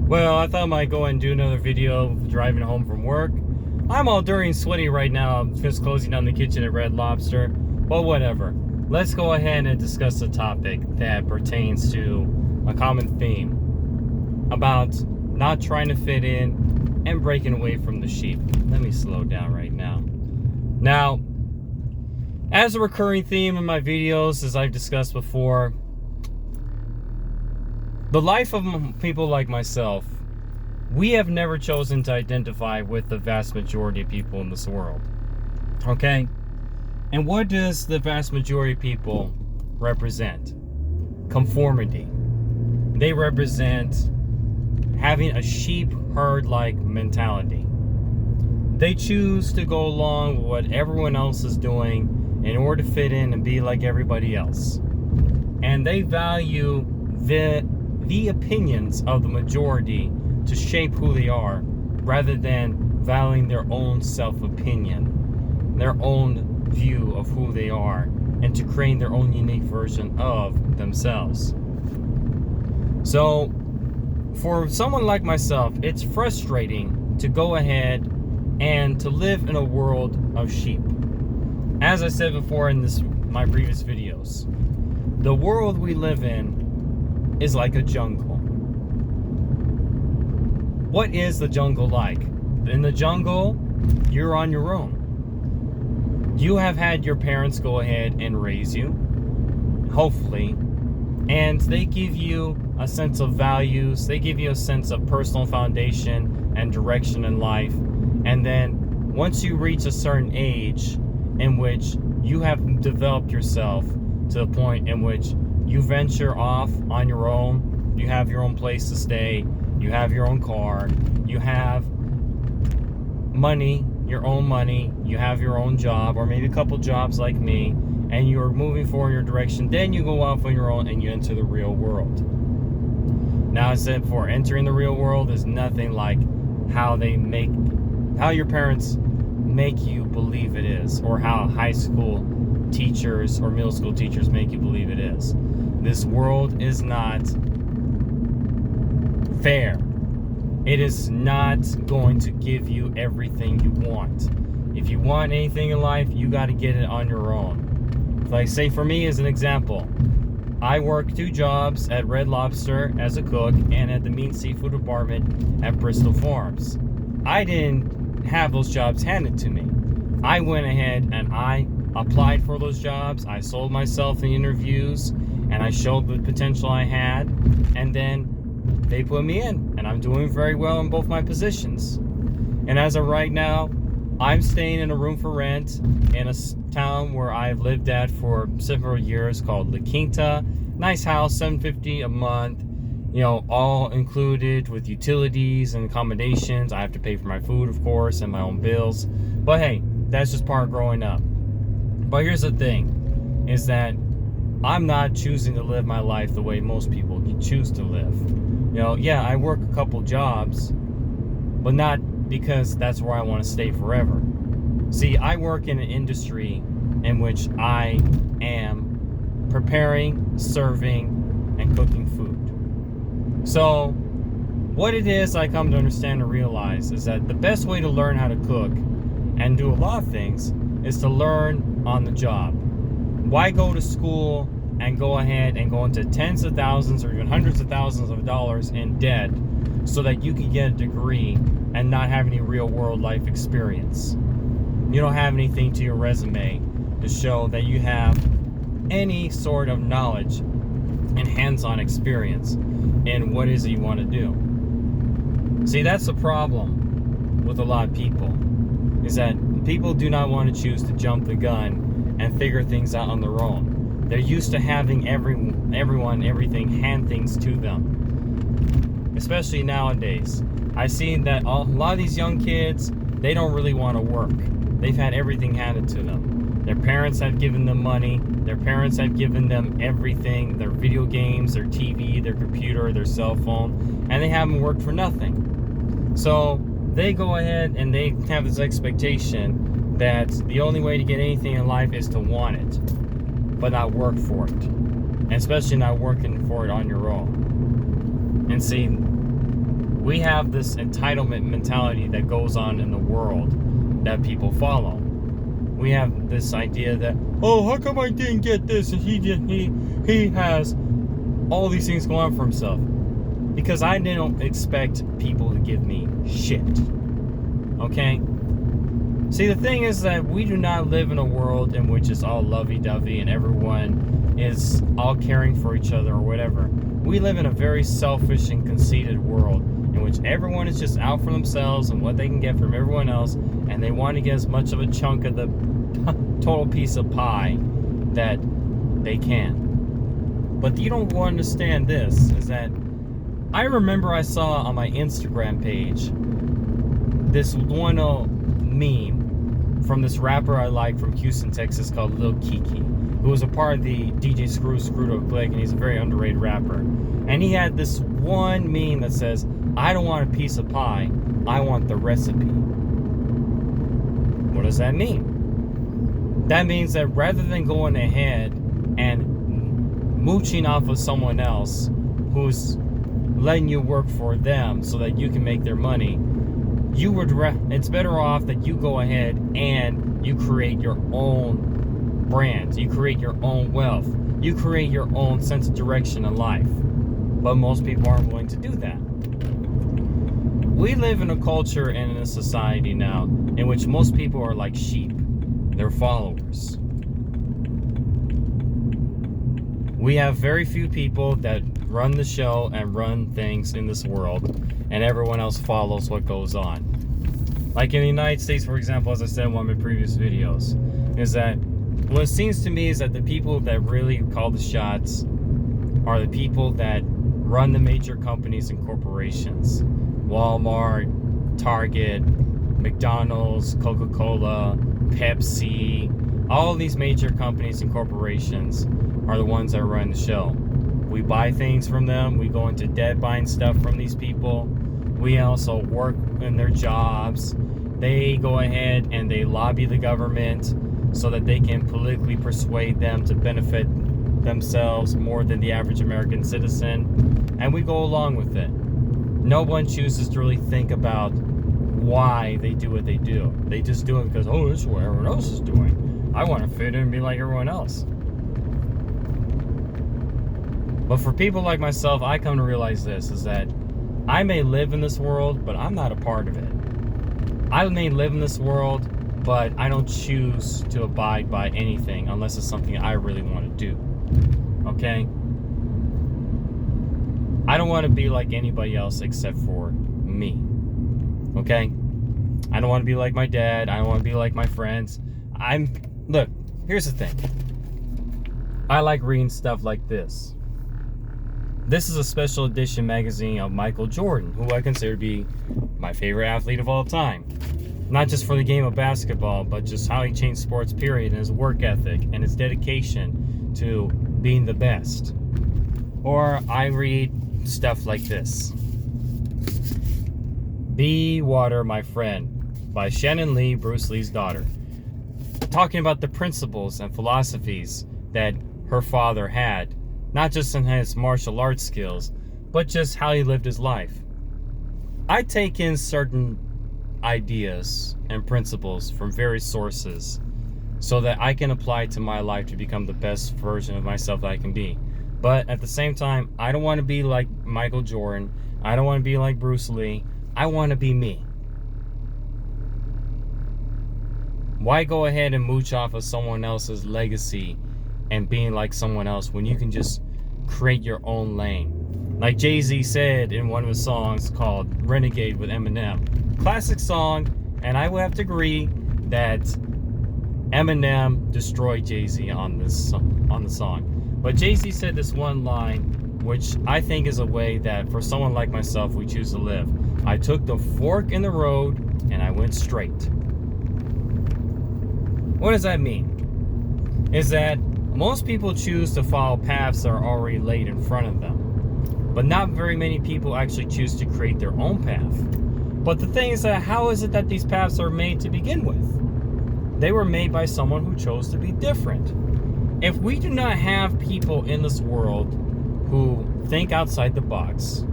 Well, I thought I might go and do another video driving home from work. I'm all dirty and sweaty right now. I'm just closing down the kitchen at Red Lobster. But whatever. Let's go ahead and discuss the topic that pertains to a common theme about not trying to fit in and breaking away from the sheep. Let me slow down right now. Now, as a recurring theme in my videos, as I've discussed before, the life of people like myself, we have never chosen to identify with the vast majority of people in this world. Okay? And what does the vast majority of people represent? Conformity. They represent having a sheep herd-like mentality. They choose to go along with what everyone else is doing in order to fit in and be like everybody else. And they value the opinions of the majority to shape who they are, rather than valuing their own self-opinion, their own view of who they are, and to create their own unique version of themselves. So, for someone like myself, it's frustrating to go ahead and to live in a world of sheep. As I said before in my previous videos, the world we live in is like a jungle. What is the jungle like? In the jungle, you're on your own. You have had your parents go ahead and raise you, hopefully, and they give you a sense of values, they give you a sense of personal foundation and direction in life. And then once you reach a certain age in which you have developed yourself to the point in which you venture off on your own, you have your own place to stay, you have your own car, you have money, your own money, you have your own job, or maybe a couple jobs like me, and you're moving forward in your direction, then you go off on your own and you enter the real world. Now, I said before, entering the real world is nothing like how your parents make you believe it is, or how high school teachers or middle school teachers make you believe it is. This world is not fair. It is not going to give you everything you want. If you want anything in life, you got to get it on your own. Like, say for me as an example, I work 2 jobs at Red Lobster as a cook and at the meat and seafood department at Bristol Farms. I didn't have those jobs handed to me. I went ahead and I applied for those jobs. I sold myself in interviews and I showed the potential I had, and then they put me in, and I'm doing very well in both my positions. And as of right now, I'm staying in a room for rent in a town where I've lived at for several years called La Quinta. Nice house, $750 a month, you know, all included with utilities and accommodations. I have to pay for my food, of course, and my own bills. But hey, that's just part of growing up. But here's the thing, is that I'm not choosing to live my life the way most people choose to live. You know, yeah, I work a couple jobs, but not because that's where I want to stay forever. See, I work in an industry in which I am preparing, serving, and cooking food. So, what it is I come to understand and realize is that the best way to learn how to cook and do a lot of things is to learn on the job. Why go to school and go ahead and go into tens of thousands or even hundreds of thousands of dollars in debt so that you can get a degree and not have any real world life experience? You don't have anything to your resume to show that you have any sort of knowledge and hands-on experience in what is it you want to do. See, that's the problem with a lot of people, is that people do not want to choose to jump the gun and figure things out on their own. They're used to having everything hand things to them. Especially nowadays. I've seen that a lot of these young kids, they don't really want to work. They've had everything handed to them. Their parents have given them money. Their parents have given them everything. Their video games, their TV, their computer, their cell phone. And they haven't worked for nothing. So they go ahead and they have this expectation that the only way to get anything in life is to want it, but not work for it. And especially not working for it on your own. And see, We have this entitlement mentality that goes on in the world that people follow. We have this idea that, oh, how come I didn't get this and he has all these things going on for himself? Because I didn't expect people to give me shit. Okay? See, the thing is that we do not live in a world in which it's all lovey-dovey and everyone is all caring for each other or whatever. We live in a very selfish and conceited world in which everyone is just out for themselves and what they can get from everyone else, and they want to get as much of a chunk of the total piece of pie that they can. But you don't understand this, is that I remember I saw on my Instagram page this one meme from this rapper I like from Houston, Texas called Lil Kiki, who was a part of the DJ Screwdo clique, and he's a very underrated rapper. And he had this one meme that says, I don't want a piece of pie, I want the recipe. What does that mean? That means that rather than going ahead and mooching off of someone else who's letting you work for them so that you can make their money, it's better off that you go ahead and you create your own brand, you create your own wealth, you create your own sense of direction in life. But most people aren't willing to do that. We live in a culture and in a society now in which most people are like sheep. They're followers. We have very few people that run the show and run things in this world, and everyone else follows what goes on. Like in the United States, for example, as I said in one of my previous videos, is that what it seems to me is that the people that really call the shots are the people that run the major companies and corporations. Walmart, Target, McDonald's, Coca-Cola, Pepsi, all these major companies and corporations are the ones that run the show. We buy things from them. We go into debt buying stuff from these people. We also work in their jobs. They go ahead and they lobby the government so that they can politically persuade them to benefit themselves more than the average American citizen. And we go along with it. No one chooses to really think about why they do what they do. They just do it because, oh, this is what everyone else is doing. I want to fit in and be like everyone else. But for people like myself, I come to realize this, is that I may live in this world, but I'm not a part of it. I may live in this world, but I don't choose to abide by anything unless it's something I really want to do. Okay? I don't want to be like anybody else except for me. Okay? I don't want to be like my dad. I don't want to be like my friends. Look, here's the thing. I like reading stuff like this. This is a special edition magazine of Michael Jordan, who I consider to be my favorite athlete of all time. Not just for the game of basketball, but just how he changed sports, period, and his work ethic and his dedication to being the best. Or I read stuff like this. Be Water, My Friend, by Shannon Lee, Bruce Lee's daughter. Talking about the principles and philosophies that her father had, not just in his martial arts skills, but just how he lived his life. I take in certain ideas and principles from various sources so that I can apply to my life to become the best version of myself that I can be. But at the same time, I don't want to be like Michael Jordan. I don't want to be like Bruce Lee. I want to be me. Why go ahead and mooch off of someone else's legacy and being like someone else when you can just create your own lane? Like Jay-Z said in one of his songs called Renegade with Eminem. Classic song, and I would have to agree that Eminem destroyed Jay-Z on the song. But Jay-Z said this one line, which I think is a way that for someone like myself we choose to live. I took the fork in the road and I went straight. What does that mean? Is that most people choose to follow paths that are already laid in front of them. But not very many people actually choose to create their own path. But the thing is that how is it that these paths are made to begin with? They were made by someone who chose to be different. If we do not have people in this world who think outside the box,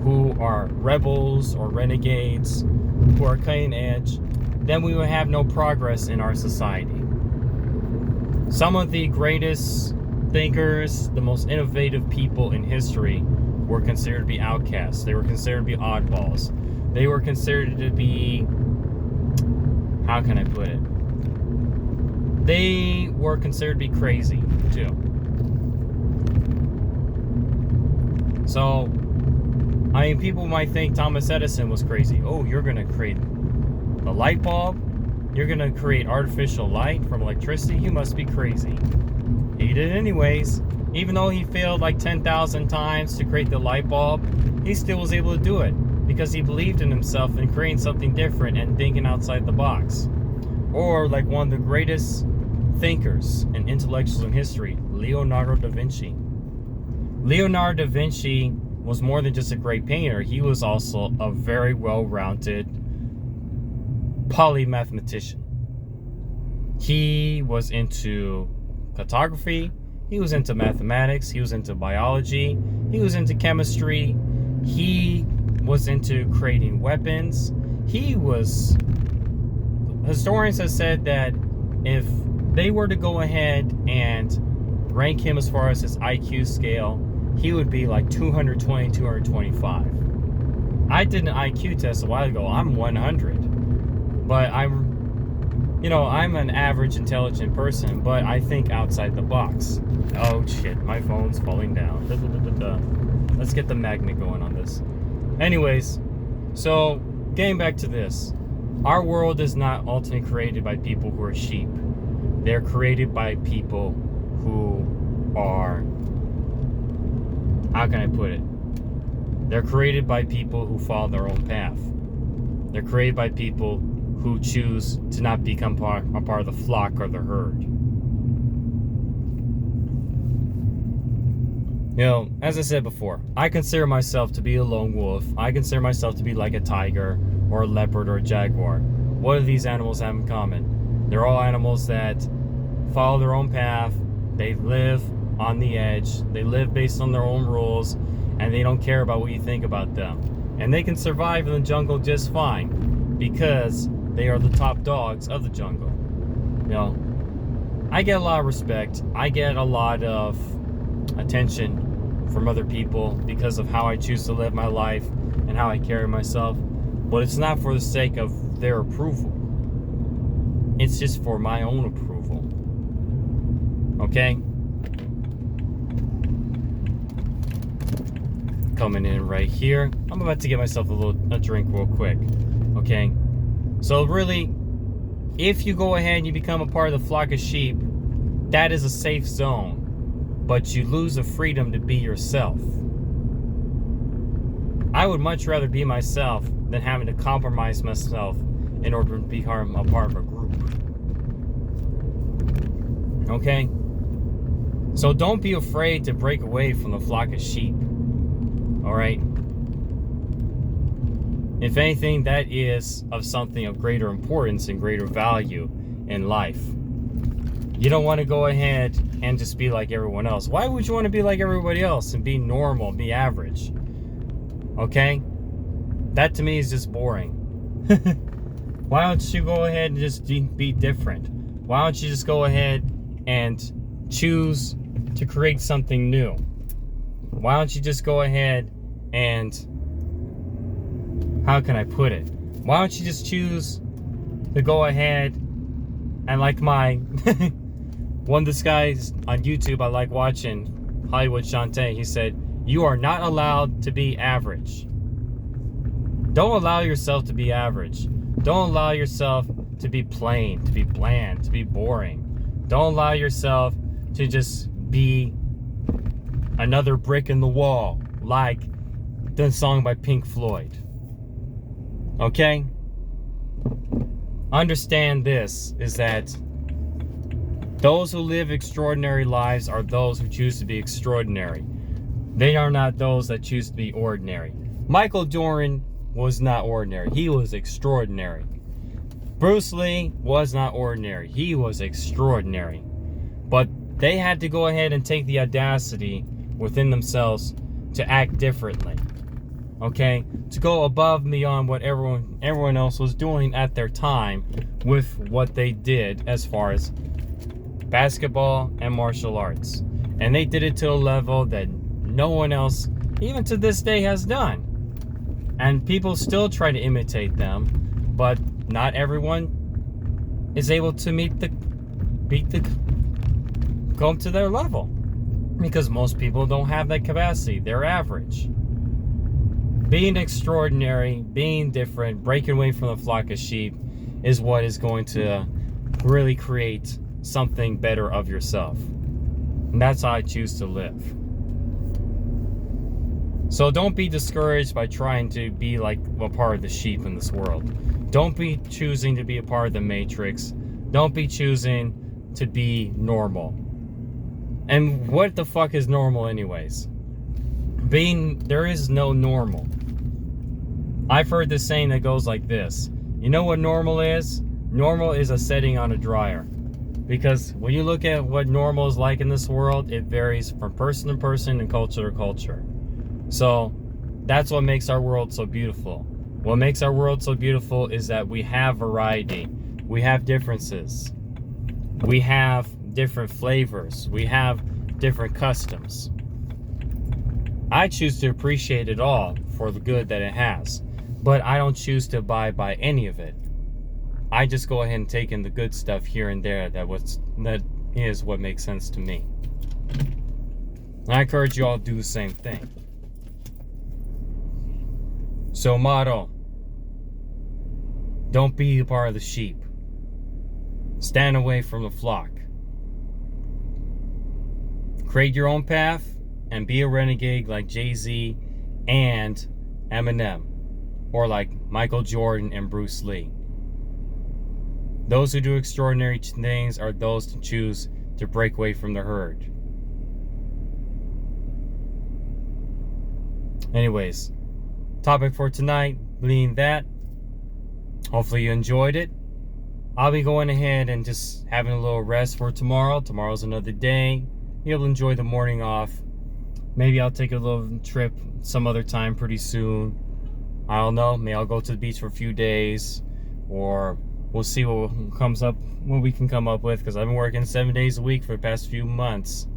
who are rebels or renegades, who are cutting edge, then we would have no progress in our society. Some of the greatest thinkers, the most innovative people in history were considered to be outcasts. They were considered to be oddballs. They were considered to be, how can I put it? They were considered to be crazy too. So, I mean, people might think Thomas Edison was crazy. Oh, you're going to create a light bulb? You're going to create artificial light from electricity? You must be crazy. He did it anyways. Even though he failed like 10,000 times to create the light bulb, he still was able to do it because he believed in himself and creating something different and thinking outside the box. Or like one of the greatest thinkers and intellectuals in history, Leonardo da Vinci. Leonardo da Vinci was more than just a great painter. He was also a very well-rounded polymathematician. He was into cartography, he was into mathematics, he was into biology, he was into chemistry, he was into creating weapons. Historians have said that if they were to go ahead and rank him as far as his IQ scale, he would be like 220, 225. I did an IQ test a while ago. I'm 100. But I'm an average intelligent person, but I think outside the box. Oh shit, my phone's falling down. Let's get the magnet going on this. Anyways, so getting back to this. Our world is not ultimately created by people who are sheep. They're created by people who are, how can I put it? They're created by people who follow their own path. They're created by people who choose to not become a part of the flock or the herd. You know, as I said before, I consider myself to be a lone wolf. I consider myself to be like a tiger or a leopard or a jaguar. What do these animals have in common? They're all animals that follow their own path. They live on the edge. They live based on their own rules, and they don't care about what you think about them. And they can survive in the jungle just fine because they are the top dogs of the jungle. You know, I get a lot of respect. I get a lot of attention from other people because of how I choose to live my life and how I carry myself. But it's not for the sake of their approval. It's just for my own approval. Okay? Coming in right here. I'm about to get myself a drink real quick. Okay? So really, if you go ahead and you become a part of the flock of sheep, that is a safe zone. But you lose the freedom to be yourself. I would much rather be myself than having to compromise myself in order to become a part of a group. Okay? So don't be afraid to break away from the flock of sheep. Alright? If anything, that is of something of greater importance and greater value in life. You don't want to go ahead and just be like everyone else. Why would you want to be like everybody else and be normal, be average? Okay? That to me is just boring. Why don't you go ahead and just be different? Why don't you just go ahead and choose to create something new? Why don't you just go ahead and, how can I put it? Why don't you just choose to go ahead and, like my one of these guys on YouTube I like watching, Hollywood Shantae, he said, "You are not allowed to be average." Don't allow yourself to be average. Don't allow yourself to be plain, to be bland, to be boring. Don't allow yourself to just be another brick in the wall, like the song by Pink Floyd. Okay? Understand this, is that those who live extraordinary lives are those who choose to be extraordinary. They are not those that choose to be ordinary. Michael Jordan was not ordinary. He was extraordinary. Bruce Lee was not ordinary. He was extraordinary. But they had to go ahead and take the audacity within themselves to act differently. okay, to go above and beyond what everyone else was doing at their time with what they did as far as basketball and martial arts. And they did it to a level that no one else, even to this day, has done. And people still try to imitate them, but not everyone is able to come to their level, because most people don't have that capacity. They're average. Being extraordinary, being different, breaking away from the flock of sheep is what is going to really create something better of yourself. And that's how I choose to live. So don't be discouraged by trying to be like a part of the sheep in this world. Don't be choosing to be a part of the matrix. Don't be choosing to be normal. And what the fuck is normal anyways? There is no normal. I've heard this saying that goes like this. You know what normal is? Normal is a setting on a dryer. Because when you look at what normal is like in this world, it varies from person to person and culture to culture. So that's what makes our world so beautiful. What makes our world so beautiful is that we have variety. We have differences. We have different flavors. We have different customs. I choose to appreciate it all for the good that it has, but I don't choose to abide by any of it. I just go ahead and take in the good stuff here and there that is what makes sense to me. And I encourage you all to do the same thing. So motto, don't be a part of the sheep. Stand away from the flock. Create your own path and be a renegade like Jay-Z and Eminem, or like Michael Jordan and Bruce Lee. Those who do extraordinary things are those to choose to break away from the herd. Anyways, topic for tonight being that. Hopefully you enjoyed it. I'll be going ahead and just having a little rest for tomorrow. Tomorrow's another day. Be able to enjoy the morning off. Maybe I'll take a little trip some other time pretty soon. I don't know. Maybe I'll go to the beach for a few days, or we'll see what we can come up with, because I've been working 7 days a week for the past few months,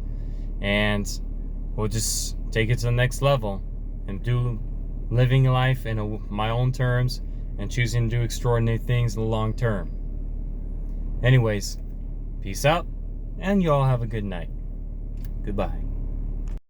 and we'll just take it to the next level and do living life in my own terms and choosing to do extraordinary things in the long term. Anyways, peace out, and you all have a good night. Goodbye.